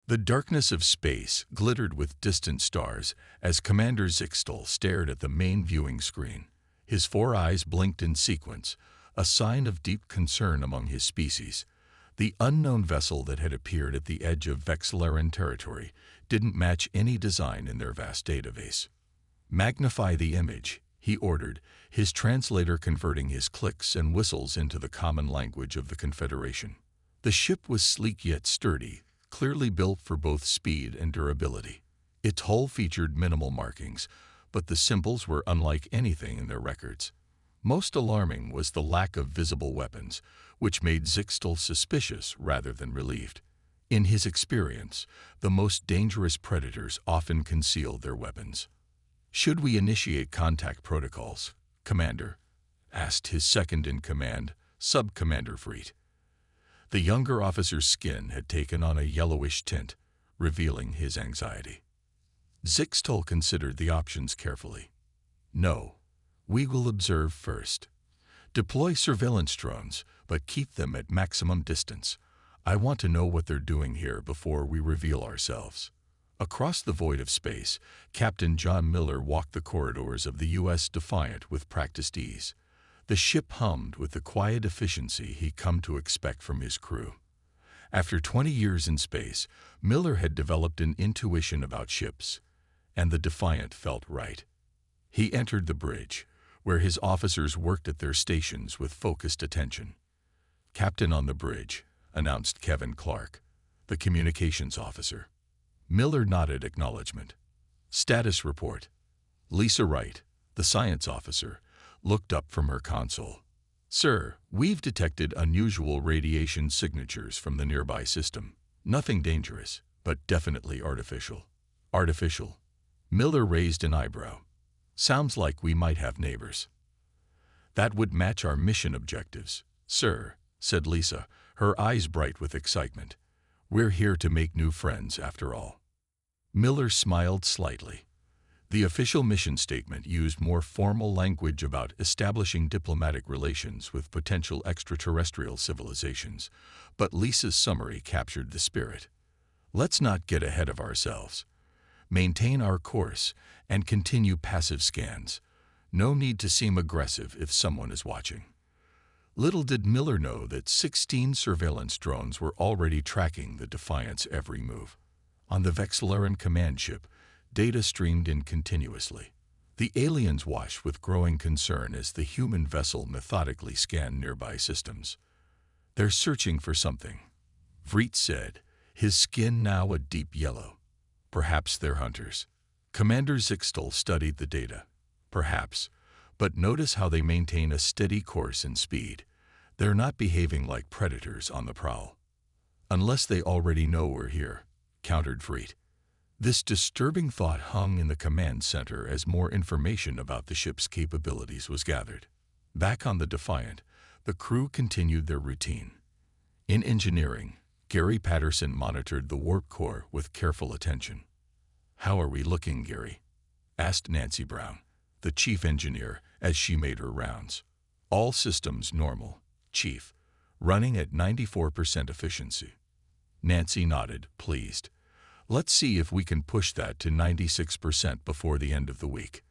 The darkness of space glittered with distant stars as Commander Zixtal stared at the main viewing screen. His four eyes blinked in sequence, a sign of deep concern among his species. The unknown vessel that had appeared at the edge of Vexilleran territory didn't match any design in their vast database. "Magnify the image," he ordered, his translator converting his clicks and whistles into the common language of the Confederation. The ship was sleek yet sturdy, clearly built for both speed and durability. Its hull featured minimal markings, but the symbols were unlike anything in their records. Most alarming was the lack of visible weapons, which made Zixtal suspicious rather than relieved. In his experience, the most dangerous predators often concealed their weapons. "Should we initiate contact protocols, Commander?" asked his second-in-command, Sub-Commander Freet. The younger officer's skin had taken on a yellowish tint, revealing his anxiety. Zixtal considered the options carefully. "No, we will observe first. Deploy surveillance drones, but keep them at maximum distance. I want to know what they're doing here before we reveal ourselves." Across the void of space, Captain John Miller walked the corridors of the U.S. Defiant with practiced ease. The ship hummed with the quiet efficiency he'd come to expect from his crew. After 20 years in space, Miller had developed an intuition about ships, and the Defiant felt right. He entered the bridge, where his officers worked at their stations with focused attention. "Captain on the bridge," announced Kevin Clark, the communications officer. Miller nodded acknowledgement. "Status report." Lisa Wright, the science officer, looked up from her console. "Sir, we've detected unusual radiation signatures from the nearby system. Nothing dangerous, but definitely artificial." "Artificial?" Miller raised an eyebrow. "Sounds like we might have neighbors." "That would match our mission objectives, sir," said Lisa, her eyes bright with excitement. "We're here to make new friends, after all." Miller smiled slightly. The official mission statement used more formal language about establishing diplomatic relations with potential extraterrestrial civilizations, but Lisa's summary captured the spirit. "Let's not get ahead of ourselves. Maintain our course and continue passive scans. No need to seem aggressive if someone is watching." Little did Miller know that 16 surveillance drones were already tracking the Defiant's every move. On the Vexilleran command ship, data streamed in continuously. The aliens watched with growing concern as the human vessel methodically scanned nearby systems. "They're searching for something," Vreet said, his skin now a deep yellow. "Perhaps they're hunters." Commander Zixtal studied the data. "Perhaps, but notice how they maintain a steady course and speed. They're not behaving like predators on the prowl." "Unless they already know we're here," countered Vreet. This disturbing thought hung in the command center as more information about the ship's capabilities was gathered. Back on the Defiant, the crew continued their routine. In engineering, Gary Patterson monitored the warp core with careful attention. "How are we looking, Gary?" asked Nancy Brown, the chief engineer, as she made her rounds. "All systems normal, Chief, running at 94% efficiency." Nancy nodded, pleased. "Let's see if we can push that to 96% before the end of the week."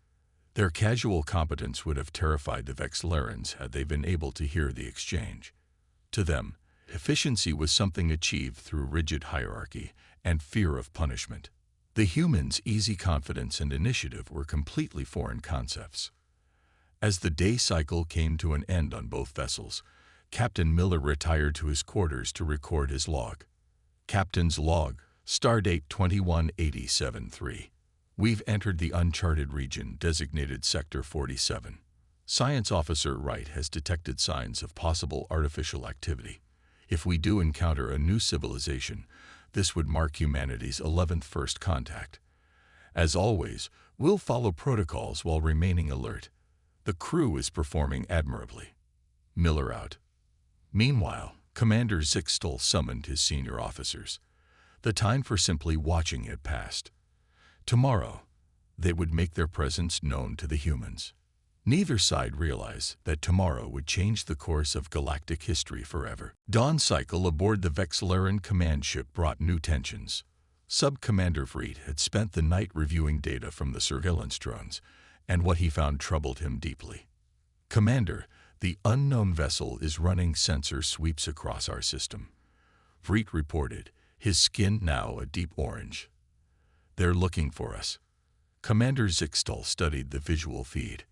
Their casual competence would have terrified the Vexillarans had they been able to hear the exchange. To them, efficiency was something achieved through rigid hierarchy and fear of punishment. The humans' easy confidence and initiative were completely foreign concepts. As the day cycle came to an end on both vessels, Captain Miller retired to his quarters to record his log. Captain's log, Stardate 2187-3. "We've entered the uncharted region designated Sector 47. Science Officer Wright has detected signs of possible artificial activity. If we do encounter a new civilization, this would mark humanity's 11th first contact. As always, we'll follow protocols while remaining alert. The crew is performing admirably." Miller out. Meanwhile, Commander Zixtal summoned his senior officers. The time for simply watching had passed. Tomorrow, they would make their presence known to the humans. Neither side realized that tomorrow would change the course of galactic history forever. Dawn cycle aboard the Vexilleran command ship brought new tensions. Sub-Commander Vreet had spent the night reviewing data from the surveillance drones, and what he found troubled him deeply. "Commander, the unknown vessel is running sensor sweeps across our system," Vreet reported, his skin now a deep orange. "They're looking for us." Commander Zixtal studied the visual feed.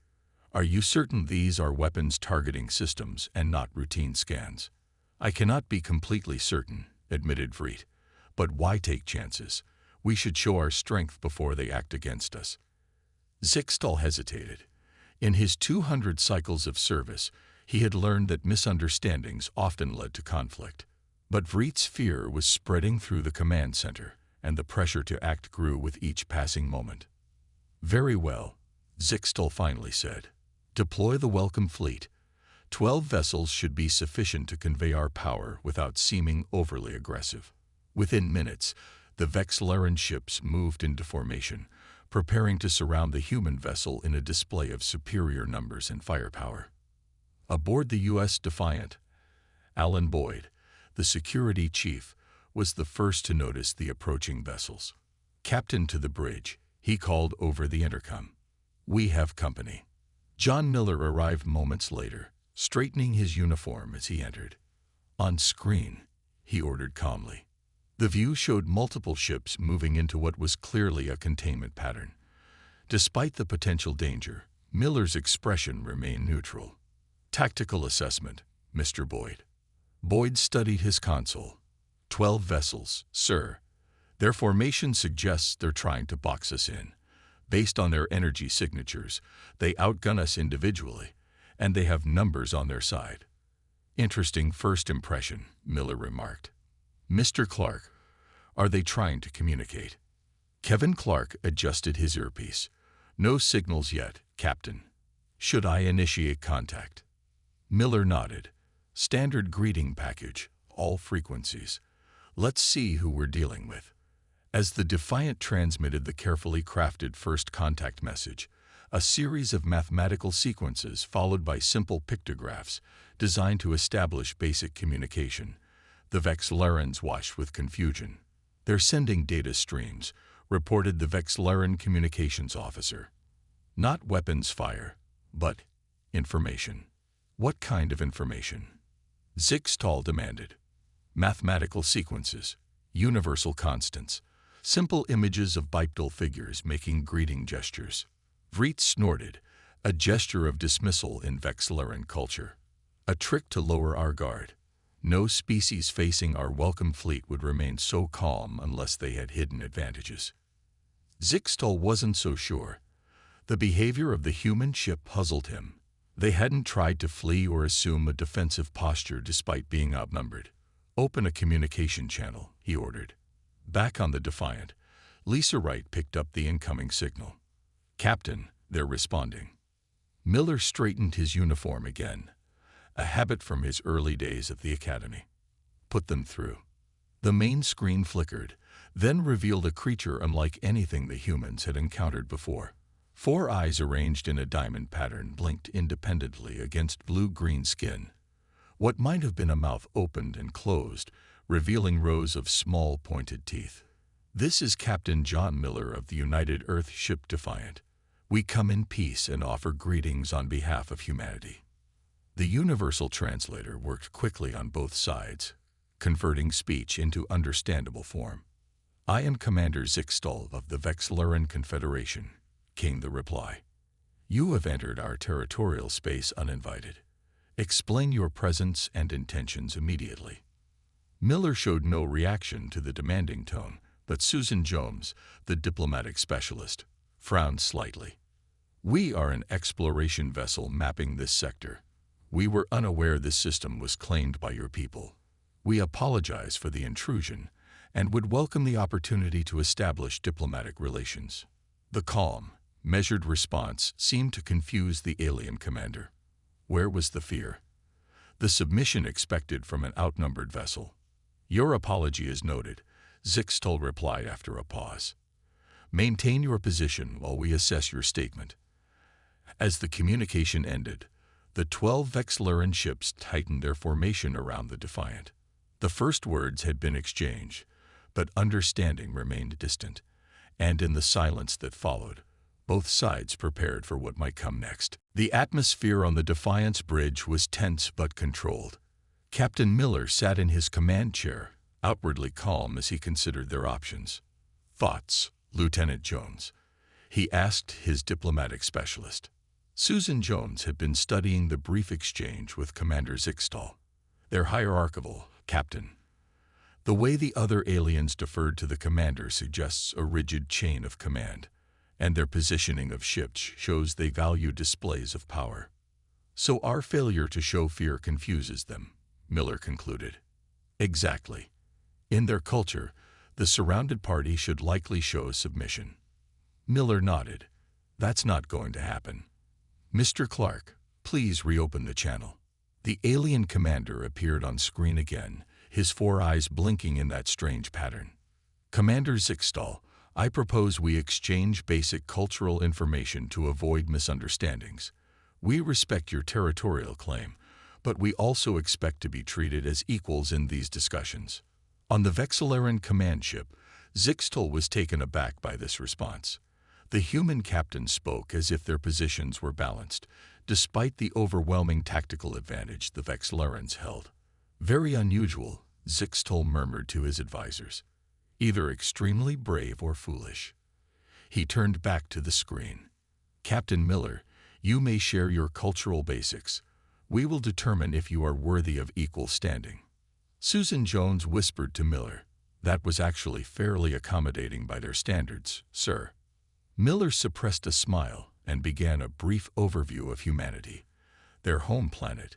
"Are you certain these are weapons targeting systems and not routine scans?" "I cannot be completely certain," admitted Vreet. "But why take chances? We should show our strength before they act against us." Zixtal hesitated. In his 200 cycles of service, he had learned that misunderstandings often led to conflict. But Vreet's fear was spreading through the command center, and the pressure to act grew with each passing moment. "Very well," Zixtal finally said. "Deploy the welcome fleet. 12 vessels should be sufficient to convey our power without seeming overly aggressive." Within minutes, the Vexilleran ships moved into formation, preparing to surround the human vessel in a display of superior numbers and firepower. Aboard the U.S. Defiant, Alan Boyd, the security chief, was the first to notice the approaching vessels. "Captain, to the bridge," he called over the intercom. "We have company." John Miller arrived moments later, straightening his uniform as he entered. "On screen," he ordered calmly. The view showed multiple ships moving into what was clearly a containment pattern. Despite the potential danger, Miller's expression remained neutral. "Tactical assessment, Mr. Boyd." Boyd studied his console. 12 vessels, sir. Their formation suggests they're trying to box us in. Based on their energy signatures, they outgun us individually, and they have numbers on their side." "Interesting first impression," Miller remarked. "Mr. Clark, are they trying to communicate?" Kevin Clark adjusted his earpiece. "No signals yet, Captain. Should I initiate contact?" Miller nodded. "Standard greeting package, all frequencies. Let's see who we're dealing with." As the Defiant transmitted the carefully crafted first contact message, a series of mathematical sequences followed by simple pictographs designed to establish basic communication, the Vexillarans watched with confusion. "They're sending data streams," reported the Vexilleran communications officer. "Not weapons fire, but information." "What kind of information?" Zixtal demanded. "Mathematical sequences, universal constants, simple images of bipedal figures making greeting gestures." Vreet snorted, a gesture of dismissal in Vexilleran culture. "A trick to lower our guard. No species facing our welcome fleet would remain so calm unless they had hidden advantages." Zixtal wasn't so sure. The behavior of the human ship puzzled him. They hadn't tried to flee or assume a defensive posture despite being outnumbered. "Open a communication channel," he ordered. Back on the Defiant, Lisa Wright picked up the incoming signal. "Captain, they're responding." Miller straightened his uniform again, a habit from his early days at the academy. "Put them through." The main screen flickered, then revealed a creature unlike anything the humans had encountered before. 4 eyes arranged in a diamond pattern blinked independently against blue-green skin. What might have been a mouth opened and closed, revealing rows of small pointed teeth. "This is Captain John Miller of the United Earth ship Defiant. We come in peace and offer greetings on behalf of humanity." The universal translator worked quickly on both sides, converting speech into understandable form. "I am Commander Zixtal of the Vexilleran Confederation," came the reply. "You have entered our territorial space uninvited. Explain your presence and intentions immediately." Miller showed no reaction to the demanding tone, but Susan Jones, the diplomatic specialist, frowned slightly. "We are an exploration vessel mapping this sector. We were unaware this system was claimed by your people. We apologize for the intrusion and would welcome the opportunity to establish diplomatic relations." The calm, measured response seemed to confuse the alien commander. Where was the fear? The submission expected from an outnumbered vessel. "Your apology is noted," Zixtal replied after a pause. "Maintain your position while we assess your statement." As the communication ended, the 12 Vexilleran ships tightened their formation around the Defiant. The first words had been exchanged, but understanding remained distant, and in the silence that followed, both sides prepared for what might come next. The atmosphere on the Defiance Bridge was tense but controlled. Captain Miller sat in his command chair, outwardly calm as he considered their options. "Thoughts, Lieutenant Jones?" he asked his diplomatic specialist. Susan Jones had been studying the brief exchange with Commander Zixtal. Their hierarchical captain. The way the other aliens deferred to the commander suggests a rigid chain of command, and their positioning of ships shows they value displays of power. "So our failure to show fear confuses them," Miller concluded. "Exactly. In their culture, the surrounded party should likely show submission." Miller nodded. "That's not going to happen. Mr. Clark, please reopen the channel." The alien commander appeared on screen again, his four eyes blinking in that strange pattern. "Commander Zixtal, I propose we exchange basic cultural information to avoid misunderstandings. We respect your territorial claim, but we also expect to be treated as equals in these discussions." On the Vexilleran command ship, Zixtal was taken aback by this response. The human captain spoke as if their positions were balanced, despite the overwhelming tactical advantage the Vexillerans held. "Very unusual," Zixtal murmured to his advisors. "Either extremely brave or foolish." He turned back to the screen. "Captain Miller, you may share your cultural basics. We will determine if you are worthy of equal standing." Susan Jones whispered to Miller, "That was actually fairly accommodating by their standards, sir." Miller suppressed a smile and began a brief overview of humanity, their home planet,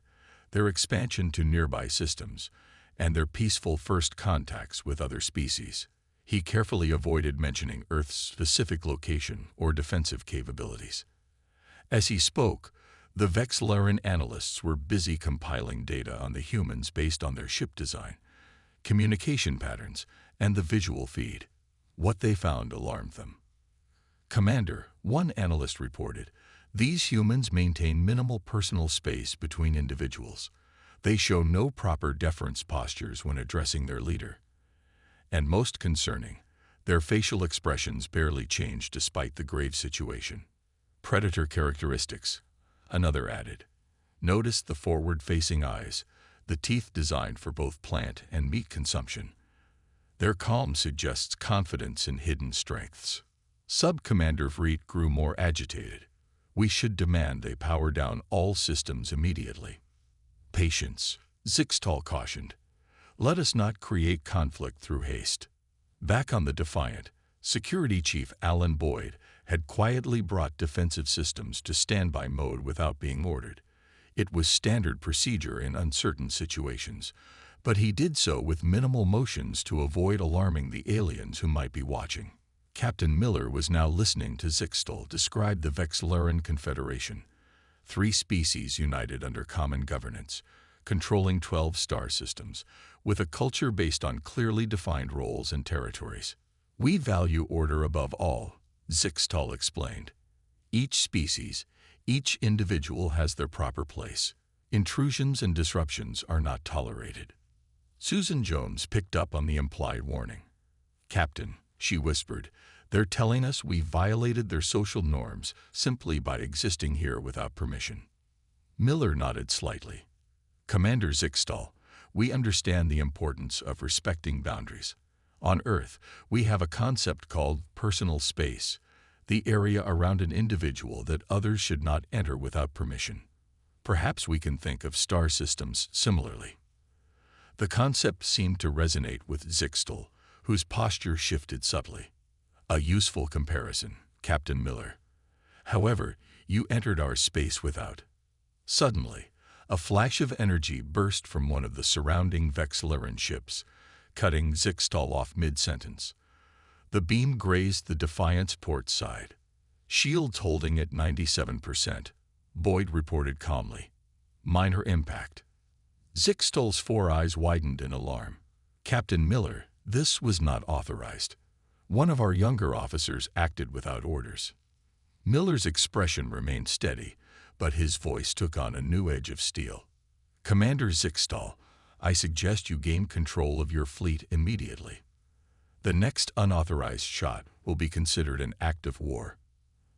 their expansion to nearby systems, and their peaceful first contacts with other species. He carefully avoided mentioning Earth's specific location or defensive capabilities. As he spoke, the Vexilleran analysts were busy compiling data on the humans based on their ship design, communication patterns, and the visual feed. What they found alarmed them. "Commander," one analyst reported, "these humans maintain minimal personal space between individuals. They show no proper deference postures when addressing their leader. And most concerning, their facial expressions barely change despite the grave situation. Predator characteristics," another added. "Notice the forward-facing eyes, the teeth designed for both plant and meat consumption. Their calm suggests confidence in hidden strengths." Sub-Commander Vreet grew more agitated. "We should demand they power down all systems immediately." "Patience," Zixtal cautioned. "Let us not create conflict through haste." Back on the Defiant, Security Chief Alan Boyd had quietly brought defensive systems to standby mode without being ordered. It was standard procedure in uncertain situations, but he did so with minimal motions to avoid alarming the aliens who might be watching. Captain Miller was now listening to Zixtal describe the Vexilleran Confederation, 3 species united under common governance, controlling 12 star systems, with a culture based on clearly defined roles and territories. "We value order above all," Zixtal explained. "Each species, each individual has their proper place. Intrusions and disruptions are not tolerated." Susan Jones picked up on the implied warning. "Captain," she whispered, "they're telling us we violated their social norms simply by existing here without permission." Miller nodded slightly. "Commander Zixtal, we understand the importance of respecting boundaries. On Earth, we have a concept called personal space, the area around an individual that others should not enter without permission. Perhaps we can think of star systems similarly." The concept seemed to resonate with Zixtal, whose posture shifted subtly. "A useful comparison, Captain Miller. However, you entered our space without." Suddenly, a flash of energy burst from one of the surrounding Vexilleran ships, cutting Zixtal off mid-sentence. The beam grazed the Defiant's port side. "Shields holding at 97%, Boyd reported calmly. "Minor impact." Zixtal's 4 eyes widened in alarm. "Captain Miller, this was not authorized. One of our younger officers acted without orders." Miller's expression remained steady, but his voice took on a new edge of steel. "Commander Zixtal, I suggest you gain control of your fleet immediately." The next unauthorized shot will be considered an act of war.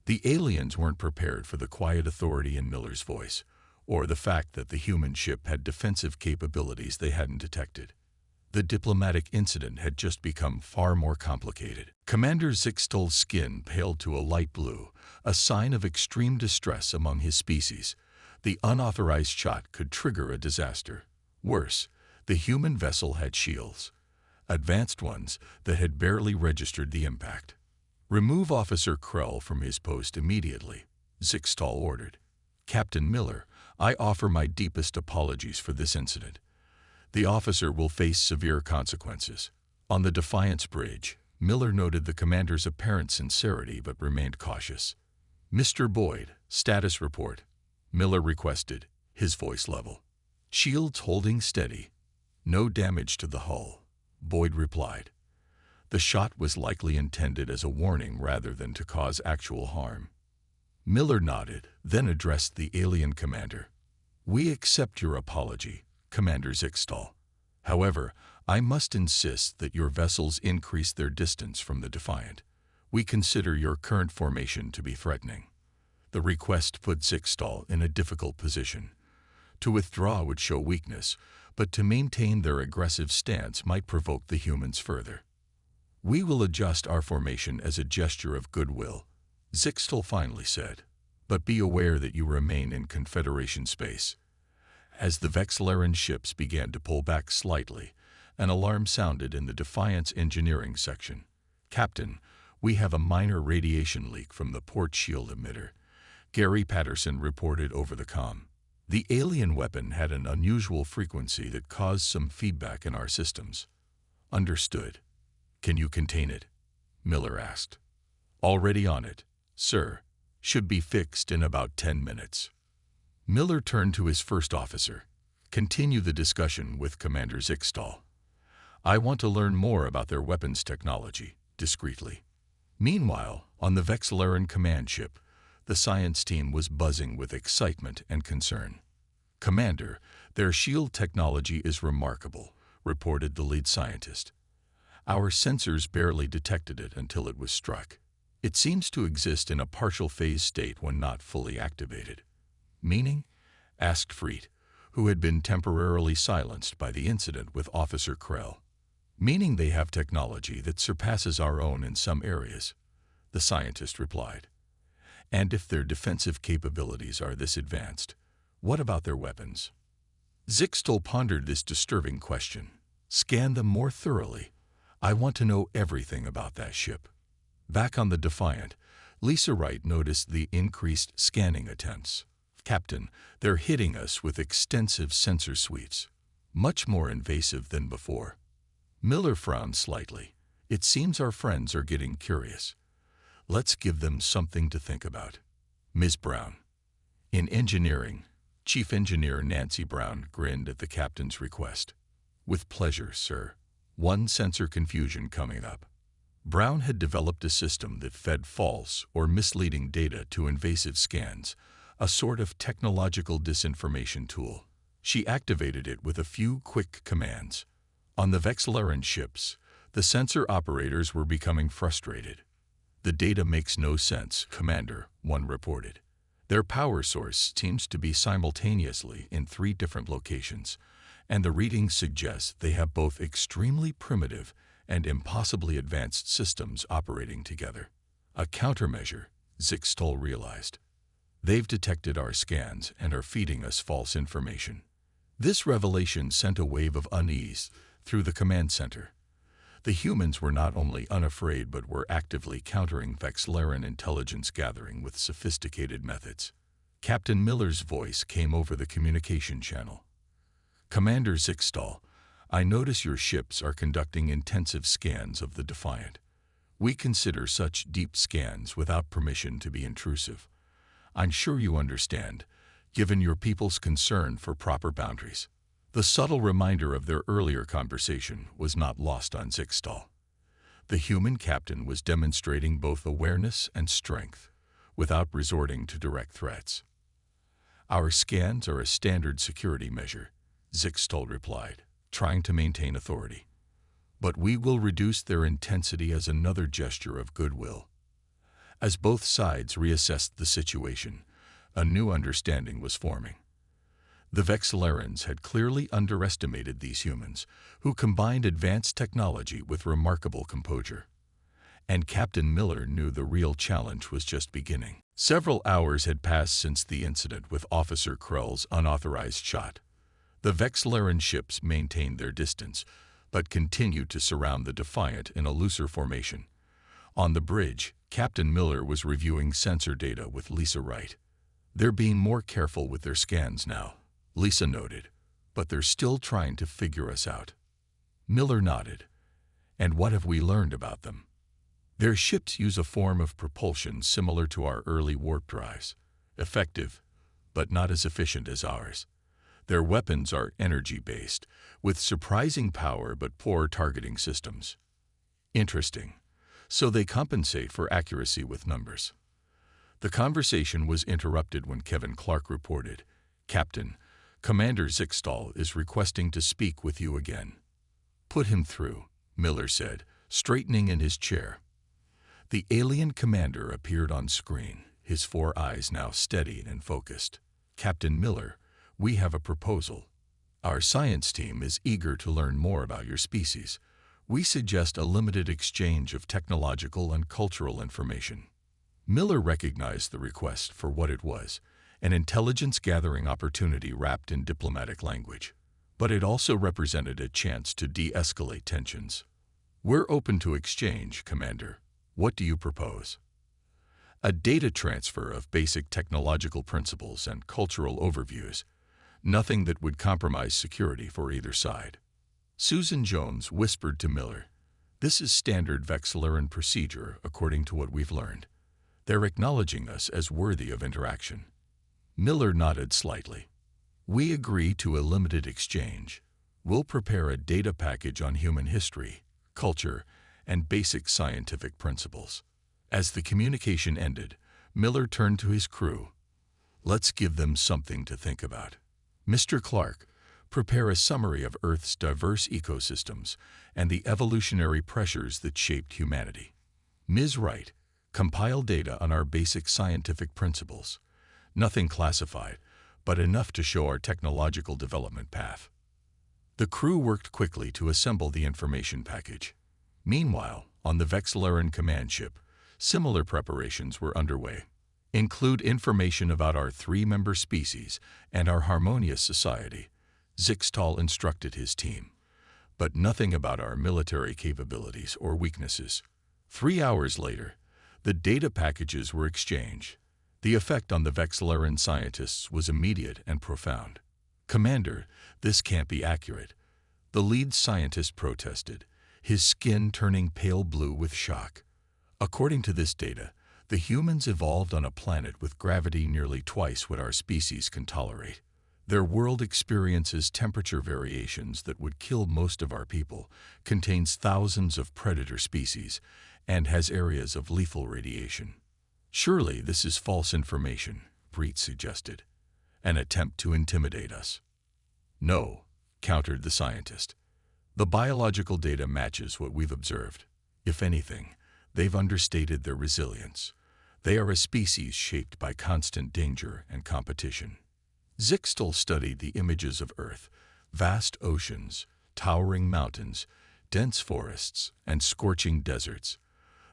The aliens weren't prepared for the quiet authority in Miller's voice, or the fact that the human ship had defensive capabilities they hadn't detected. The diplomatic incident had just become far more complicated. Commander Zixtal's skin paled to a light blue, a sign of extreme distress among his species. The unauthorized shot could trigger a disaster. Worse, the human vessel had shields, advanced ones that had barely registered the impact. "Remove Officer Krell from his post immediately," Zixtal ordered. "Captain Miller, I offer my deepest apologies for this incident. The officer will face severe consequences." On the Defiance Bridge, Miller noted the commander's apparent sincerity but remained cautious. "Mr. Boyd, status report," Miller requested, his voice level. "Shields holding steady. No damage to the hull," Boyd replied. The shot was likely intended as a warning rather than to cause actual harm. Miller nodded, then addressed the alien commander. "We accept your apology, Commander Zixtal. However, I must insist that your vessels increase their distance from the Defiant. We consider your current formation to be threatening." The request put Zixtal in a difficult position. To withdraw would show weakness, but to maintain their aggressive stance might provoke the humans further. "We will adjust our formation as a gesture of goodwill," Zixtal finally said, "but be aware that you remain in Confederation space." As the Vexilleran ships began to pull back slightly, an alarm sounded in the Defiance engineering section. "Captain, we have a minor radiation leak from the port shield emitter," Gary Patterson reported over the comm. "The alien weapon had an unusual frequency that caused some feedback in our systems." "Understood. Can you contain it?" Miller asked. "Already on it, sir. Should be fixed in about 10 minutes. Miller turned to his first officer. "Continue the discussion with Commander Zixtal. I want to learn more about their weapons technology," discreetly. Meanwhile, on the Vexilleran command ship, the science team was buzzing with excitement and concern. "Commander, their shield technology is remarkable," reported the lead scientist. "Our sensors barely detected it until it was struck. It seems to exist in a partial phase state when not fully activated." "Meaning?" asked Freet, who had been temporarily silenced by the incident with Officer Krell. "Meaning they have technology that surpasses our own in some areas," the scientist replied. "And if their defensive capabilities are this advanced, what about their weapons?" Zixtal pondered this disturbing question. "Scan them more thoroughly. I want to know everything about that ship." Back on the Defiant, Lisa Wright noticed the increased scanning attempts. "Captain, they're hitting us with extensive sensor sweeps, much more invasive than before." Miller frowned slightly. "It seems our friends are getting curious. Let's give them something to think about." "Ms. Brown." In engineering, Chief Engineer Nancy Brown grinned at the captain's request. "With pleasure, sir. One sensor confusion coming up." Brown had developed a system that fed false or misleading data to invasive scans, a sort of technological disinformation tool. She activated it with a few quick commands. On the Vexilleran ships, the sensor operators were becoming frustrated. "The data makes no sense, Commander," one reported. "Their power source seems to be simultaneously in 3 different locations, and the readings suggest they have both extremely primitive and impossibly advanced systems operating together." A countermeasure, Zixtal realized. "They've detected our scans and are feeding us false information." This revelation sent a wave of unease through the command center. The humans were not only unafraid but were actively countering Vexilleran intelligence gathering with sophisticated methods. Captain Miller's voice came over the communication channel. "Commander Zixtal, I notice your ships are conducting intensive scans of the Defiant. We consider such deep scans without permission to be intrusive. I'm sure you understand, given your people's concern for proper boundaries." The subtle reminder of their earlier conversation was not lost on Zixtal. The human captain was demonstrating both awareness and strength, without resorting to direct threats. "Our scans are a standard security measure," Zixtal replied, trying to maintain authority. but we will reduce their intensity as another gesture of goodwill. As both sides reassessed the situation, a new understanding was forming. The Vexillarans had clearly underestimated these humans, who combined advanced technology with remarkable composure. And Captain Miller knew the real challenge was just beginning. Several hours had passed since the incident with Officer Krell's unauthorized shot. The Vexillaran ships maintained their distance, but continued to surround the Defiant in a looser formation. On the bridge, Captain Miller was reviewing sensor data with Lisa Wright. "They're being more careful with their scans now," Lisa noted, "but they're still trying to figure us out." Miller nodded. "And what have we learned about them?" "Their ships use a form of propulsion similar to our early warp drives. Effective, but not as efficient as ours. Their weapons are energy-based, with surprising power but poor targeting systems." "Interesting. So they compensate for accuracy with numbers." The conversation was interrupted when Kevin Clark reported, "Captain, Commander Zixtal is requesting to speak with you again." "Put him through," Miller said, straightening in his chair. The alien commander appeared on screen, his 4 eyes now steady and focused. "Captain Miller, we have a proposal. Our science team is eager to learn more about your species. We suggest a limited exchange of technological and cultural information." Miller recognized the request for what it was, an intelligence-gathering opportunity wrapped in diplomatic language. But it also represented a chance to de-escalate tensions. "We're open to exchange, Commander. What do you propose?" "A data transfer of basic technological principles and cultural overviews. Nothing that would compromise security for either side." Susan Jones whispered to Miller, "This is standard Vexillaran procedure according to what we've learned. They're acknowledging us as worthy of interaction." Miller nodded slightly. "We agree to a limited exchange. We'll prepare a data package on human history, culture, and basic scientific principles." As the communication ended, Miller turned to his crew. "Let's give them something to think about. Mr. Clark, prepare a summary of Earth's diverse ecosystems and the evolutionary pressures that shaped humanity. Ms. Wright, compile data on our basic scientific principles. Nothing classified, but enough to show our technological development path." The crew worked quickly to assemble the information package. Meanwhile, on the Vexillaran command ship, similar preparations were underway. "Include information about our 3-member species and our harmonious society," Zixtal instructed his team. "But nothing about our military capabilities or weaknesses." 3 hours later, the data packages were exchanged. The effect on the Vexillaran scientists was immediate and profound. "Commander, this can't be accurate," the lead scientist protested, his skin turning pale blue with shock. "According to this data, the humans evolved on a planet with gravity nearly twice what our species can tolerate. Their world experiences temperature variations that would kill most of our people, contains thousands of predator species, and has areas of lethal radiation." "Surely this is false information," Breed suggested. "An attempt to intimidate us." "No," countered the scientist. "The biological data matches what we've observed. If anything, they've understated their resilience. They are a species shaped by constant danger and competition." Zixtal studied the images of Earth, vast oceans, towering mountains, dense forests, and scorching deserts.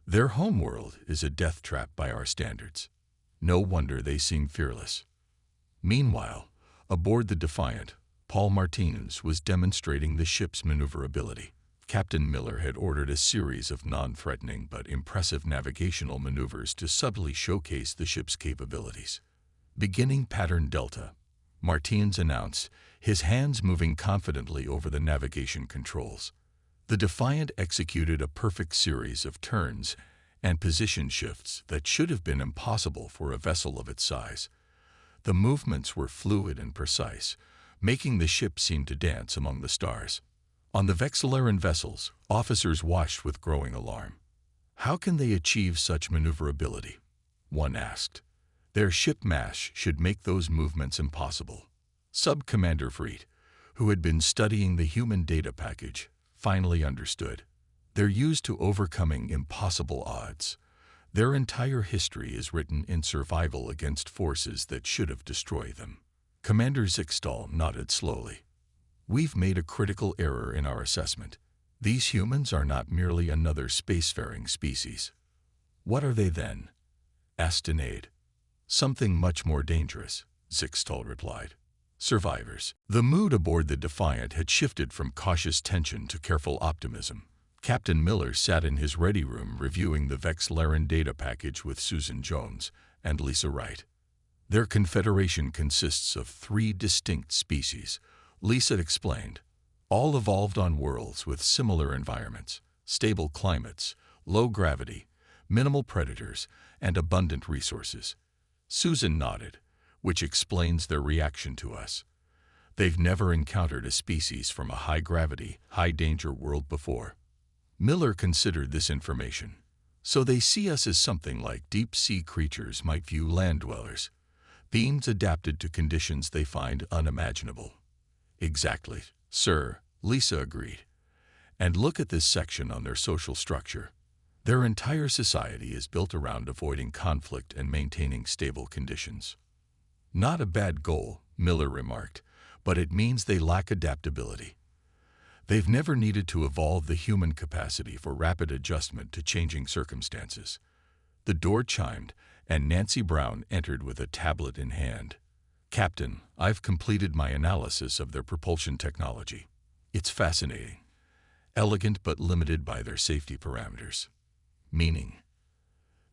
"Their homeworld is a death trap by our standards. No wonder they seem fearless." Meanwhile, aboard the Defiant, Paul Martinez was demonstrating the ship's maneuverability. Captain Miller had ordered a series of non-threatening but impressive navigational maneuvers to subtly showcase the ship's capabilities. Beginning pattern Delta, Martinez announced, his hands moving confidently over the navigation controls. The Defiant executed a perfect series of turns and position shifts that should have been impossible for a vessel of its size. The movements were fluid and precise, making the ship seem to dance among the stars. On the Vexillaran vessels, officers watched with growing alarm. "How can they achieve such maneuverability?" one asked. "Their ship mass should make those movements impossible." Sub-Commander Freet, who had been studying the human data package, finally understood. They're used to overcoming impossible odds. Their entire history is written in survival against forces that should have destroyed them. Commander Zixtal nodded slowly. We've made a critical error in our assessment. These humans are not merely another spacefaring species. What are they then? Asked Sinead. Something much more dangerous, Zixtal replied. Survivors. The mood aboard the Defiant had shifted from cautious tension to careful optimism. Captain Miller sat in his ready room reviewing the Vexlaran data package with Susan Jones and Lisa Wright. Their confederation consists of 3 distinct species, Lisa explained, all evolved on worlds with similar environments, stable climates, low gravity, minimal predators, and abundant resources. Susan nodded, which explains their reaction to us. They've never encountered a species from a high-gravity, high-danger world before. Miller considered this information. So they see us as something like deep-sea creatures might view land-dwellers, beings adapted to conditions they find unimaginable. Exactly, sir, Lisa agreed. And look at this section on their social structure. Their entire society is built around avoiding conflict and maintaining stable conditions. Not a bad goal, Miller remarked, but it means they lack adaptability. They've never needed to evolve the human capacity for rapid adjustment to changing circumstances. The door chimed, and Nancy Brown entered with a tablet in hand. Captain, I've completed my analysis of their propulsion technology. It's fascinating. Elegant but limited by their safety parameters. Meaning,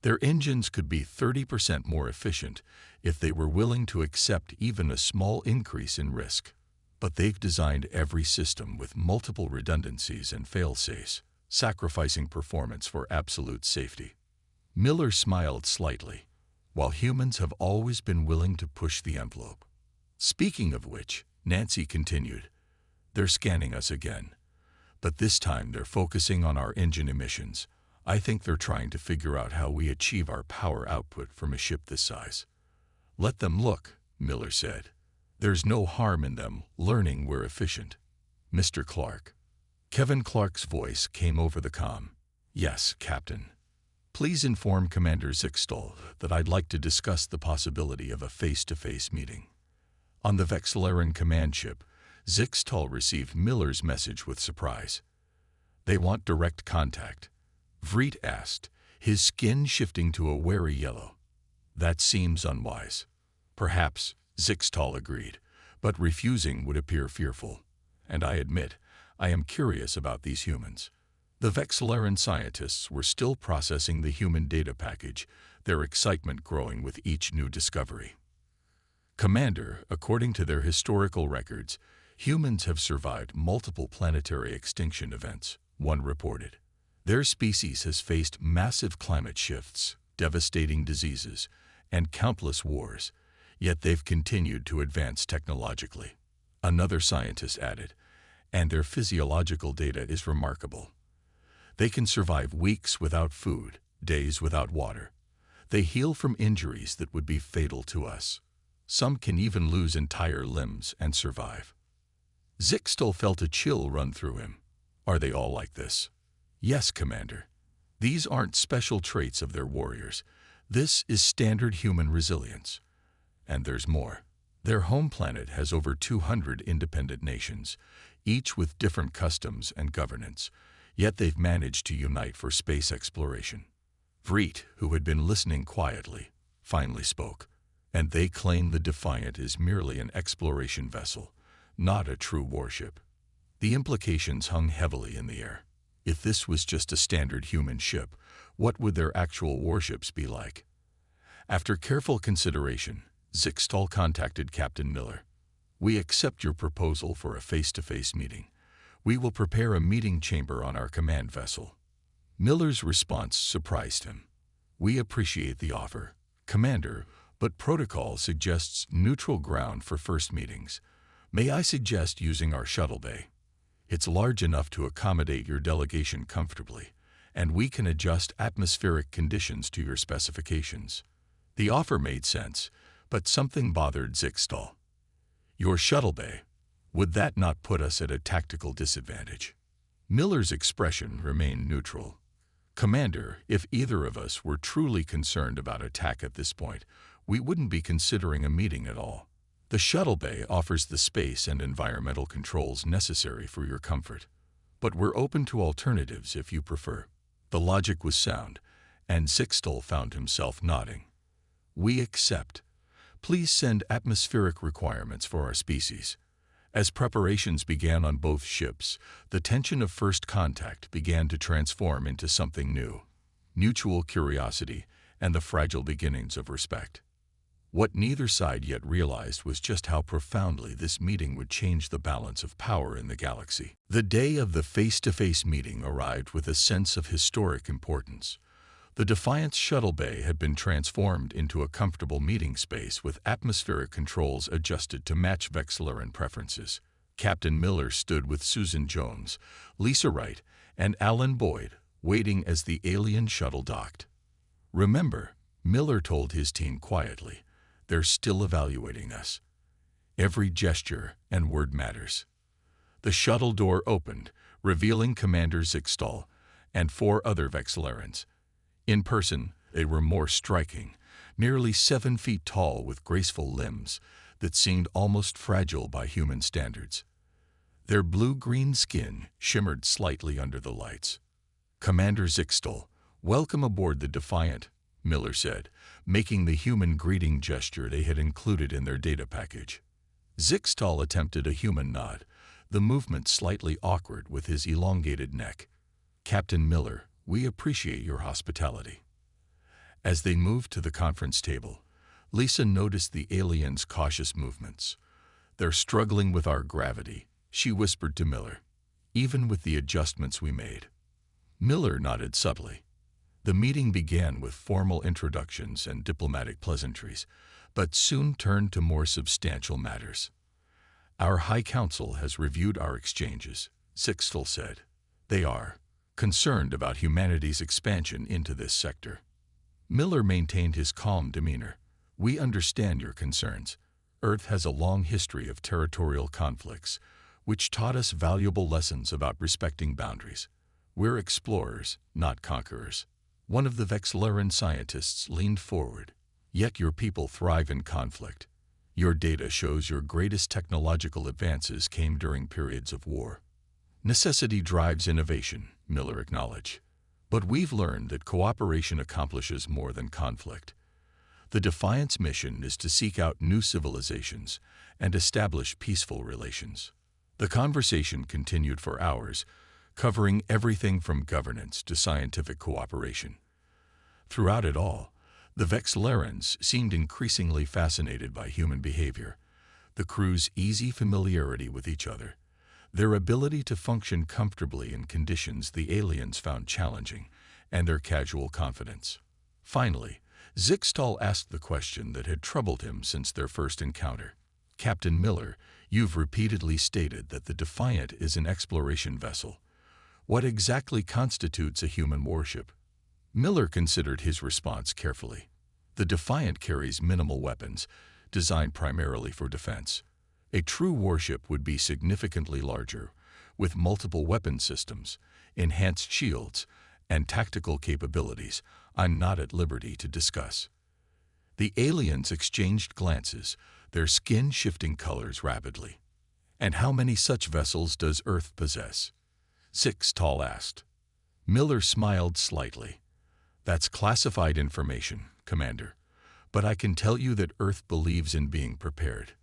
their engines could be 30% more efficient if they were willing to accept even a small increase in risk. But they've designed every system with multiple redundancies and fail-safes, sacrificing performance for absolute safety. Miller smiled slightly, while humans have always been willing to push the envelope. Speaking of which, Nancy continued, they're scanning us again. But this time they're focusing on our engine emissions. I think they're trying to figure out how we achieve our power output from a ship this size. Let them look, Miller said. There's no harm in them learning we're efficient. Mr. Clark. Kevin Clark's voice came over the comm. Yes, Captain. Please inform Commander Zixtal that I'd like to discuss the possibility of a face-to-face meeting. On the Vexlaran command ship, Zixtal received Miller's message with surprise. They want direct contact. Vreet asked, his skin shifting to a wary yellow. That seems unwise. Perhaps, Zixtal agreed, but refusing would appear fearful. And I admit, I am curious about these humans. The Vexlaran scientists were still processing the human data package, their excitement growing with each new discovery. Commander, according to their historical records, humans have survived multiple planetary extinction events, one reported. Their species has faced massive climate shifts, devastating diseases, and countless wars, yet they've continued to advance technologically. Another scientist added, and their physiological data is remarkable. They can survive weeks without food, days without water. They heal from injuries that would be fatal to us. Some can even lose entire limbs and survive. Zixtal felt a chill run through him. Are they all like this? Yes, Commander. These aren't special traits of their warriors. This is standard human resilience. And there's more. Their home planet has over 200 independent nations, each with different customs and governance, yet they've managed to unite for space exploration. Vreet, who had been listening quietly, finally spoke, and they claim the Defiant is merely an exploration vessel, not a true warship. The implications hung heavily in the air. If this was just a standard human ship, what would their actual warships be like? After careful consideration, Zixtal contacted Captain Miller. We accept your proposal for a face-to-face meeting. We will prepare a meeting chamber on our command vessel. Miller's response surprised him. We appreciate the offer, Commander, but protocol suggests neutral ground for first meetings. May I suggest using our shuttle bay? It's large enough to accommodate your delegation comfortably, and we can adjust atmospheric conditions to your specifications. The offer made sense, but something bothered Zixtal. Your shuttle bay, would that not put us at a tactical disadvantage? Miller's expression remained neutral. "Commander, if either of us were truly concerned about attack at this point, we wouldn't be considering a meeting at all. The shuttle bay offers the space and environmental controls necessary for your comfort. But we're open to alternatives if you prefer." The logic was sound, and Zixtal found himself nodding. "We accept. Please send atmospheric requirements for our species." As preparations began on both ships, the tension of first contact began to transform into something new: mutual curiosity and the fragile beginnings of respect. What neither side yet realized was just how profoundly this meeting would change the balance of power in the galaxy. The day of the face-to-face meeting arrived with a sense of historic importance. The Defiance shuttle bay had been transformed into a comfortable meeting space with atmospheric controls adjusted to match Vexilleran preferences. Captain Miller stood with Susan Jones, Lisa Wright, and Alan Boyd, waiting as the alien shuttle docked. "Remember," Miller told his team quietly, "they're still evaluating us. Every gesture and word matters." The shuttle door opened, revealing Commander Zixtal and 4 other Vexillarans. In person, they were more striking, nearly 7 feet tall with graceful limbs that seemed almost fragile by human standards. Their blue-green skin shimmered slightly under the lights. "Commander Zixtal, welcome aboard the Defiant," Miller said, making the human greeting gesture they had included in their data package. Zixtal attempted a human nod, the movement slightly awkward with his elongated neck. "Captain Miller, we appreciate your hospitality." As they moved to the conference table, Lisa noticed the aliens' cautious movements. "They're struggling with our gravity," she whispered to Miller, "even with the adjustments we made." Miller nodded subtly. The meeting began with formal introductions and diplomatic pleasantries, but soon turned to more substantial matters. "Our High Council has reviewed our exchanges," Zixtal said. "They are concerned about humanity's expansion into this sector." Miller maintained his calm demeanor. "We understand your concerns. Earth has a long history of territorial conflicts, which taught us valuable lessons about respecting boundaries. We're explorers, not conquerors." One of the Vexillaran scientists leaned forward. "Yet your people thrive in conflict. Your data shows your greatest technological advances came during periods of war." "Necessity drives innovation," Miller acknowledged. "But we've learned that cooperation accomplishes more than conflict. The Defiance mission is to seek out new civilizations and establish peaceful relations." The conversation continued for hours, covering everything from governance to scientific cooperation. Throughout it all, the Vexillarans seemed increasingly fascinated by human behavior, the crew's easy familiarity with each other, their ability to function comfortably in conditions the aliens found challenging, and their casual confidence. Finally, Zixtal asked the question that had troubled him since their first encounter. "Captain Miller, you've repeatedly stated that the Defiant is an exploration vessel. What exactly constitutes a human warship?" Miller considered his response carefully. "The Defiant carries minimal weapons, designed primarily for defense. A true warship would be significantly larger, with multiple weapon systems, enhanced shields, and tactical capabilities I'm not at liberty to discuss." The aliens exchanged glances, their skin shifting colors rapidly. "And how many such vessels does Earth possess?" Zixtal asked. Miller smiled slightly. "That's classified information, Commander, but I can tell you that Earth believes in being prepared."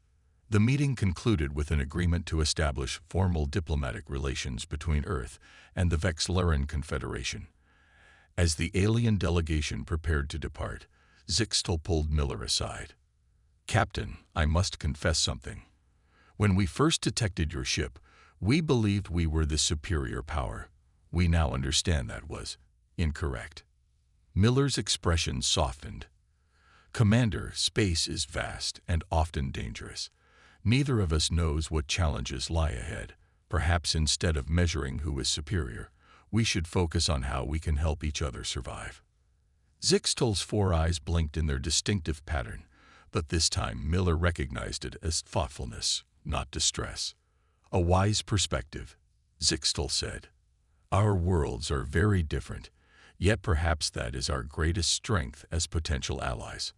The meeting concluded with an agreement to establish formal diplomatic relations between Earth and the Vexillaran Confederation. As the alien delegation prepared to depart, Zixtal pulled Miller aside. "Captain, I must confess something. When we first detected your ship, we believed we were the superior power. We now understand that was incorrect." Miller's expression softened. "Commander, space is vast and often dangerous. Neither of us knows what challenges lie ahead. Perhaps instead of measuring who is superior, we should focus on how we can help each other survive." Zixtal's 4 eyes blinked in their distinctive pattern, but this time Miller recognized it as thoughtfulness, not distress. "A wise perspective," Zixtal said. Our worlds are very different, yet perhaps that is our greatest strength as potential allies.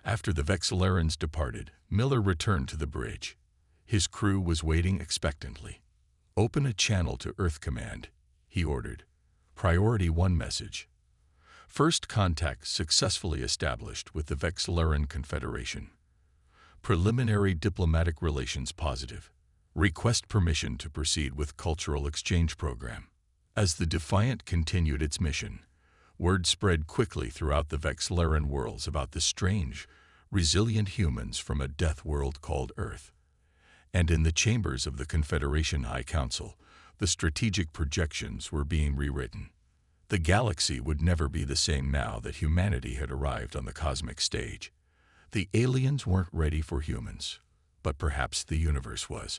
After the Vexillarans departed, Miller returned to the bridge. His crew was waiting expectantly. "Open a channel to Earth Command," he ordered. "Priority 1 message. First contact successfully established with the Vexillaran Confederation. Preliminary diplomatic relations positive. Request permission to proceed with cultural exchange program." As the Defiant continued its mission, word spread quickly throughout the Vexillaran worlds about the strange, resilient humans from a death world called Earth. And in the chambers of the Confederation High Council, the strategic projections were being rewritten. The galaxy would never be the same now that humanity had arrived on the cosmic stage. The aliens weren't ready for humans, but perhaps the universe was.